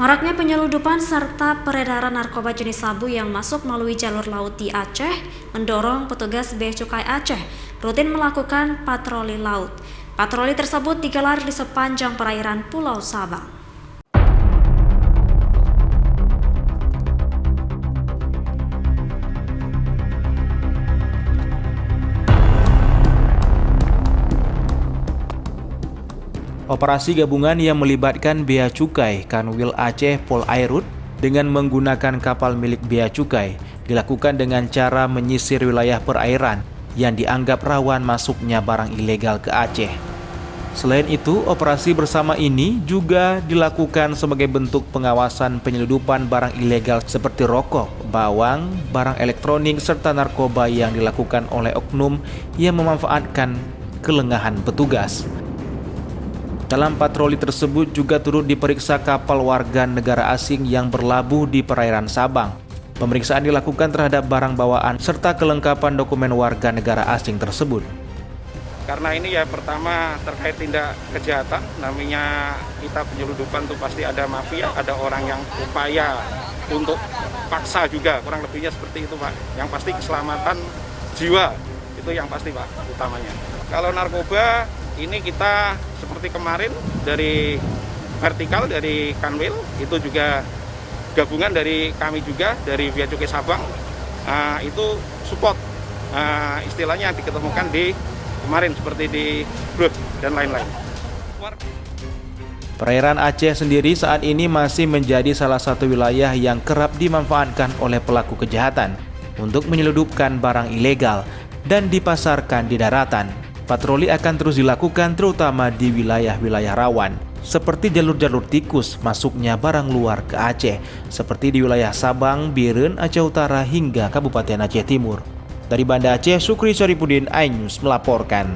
Maraknya penyeludupan serta peredaran narkoba jenis sabu yang masuk melalui jalur laut di Aceh mendorong petugas Bea Cukai Aceh rutin melakukan patroli laut. Patroli tersebut digelar di sepanjang perairan Pulau Sabang. Operasi gabungan yang melibatkan Bea Cukai Kanwil Aceh Polairut dengan menggunakan kapal milik Bea Cukai dilakukan dengan cara menyisir wilayah perairan yang dianggap rawan masuknya barang ilegal ke Aceh. Selain itu, operasi bersama ini juga dilakukan sebagai bentuk pengawasan penyeludupan barang ilegal seperti rokok, bawang, barang elektronik, serta narkoba yang dilakukan oleh oknum yang memanfaatkan kelengahan petugas. Dalam patroli tersebut juga turut diperiksa kapal warga negara asing yang berlabuh di perairan Sabang. Pemeriksaan dilakukan terhadap barang bawaan serta kelengkapan dokumen warga negara asing tersebut. Karena ini ya pertama terkait tindak kejahatan, namanya kita penyeludupan tuh pasti ada mafia, ada orang yang upaya untuk paksa juga, kurang lebihnya seperti itu Pak. Yang pasti keselamatan jiwa, itu yang pasti Pak utamanya. Kalau narkoba ini kita seperti kemarin dari vertikal dari Kanwil, itu juga gabungan dari kami juga dari Bea Cukai Sabang, itu support istilahnya diketemukan di kemarin seperti di Blud dan lain-lain. Perairan Aceh sendiri saat ini masih menjadi salah satu wilayah yang kerap dimanfaatkan oleh pelaku kejahatan untuk menyeludupkan barang ilegal dan dipasarkan di daratan. Patroli akan terus dilakukan terutama di wilayah-wilayah rawan, seperti jalur-jalur tikus masuknya barang luar ke Aceh, seperti di wilayah Sabang, Biren, Aceh Utara hingga Kabupaten Aceh Timur. Dari Banda Aceh, Sukri Syarifudin, iNews melaporkan.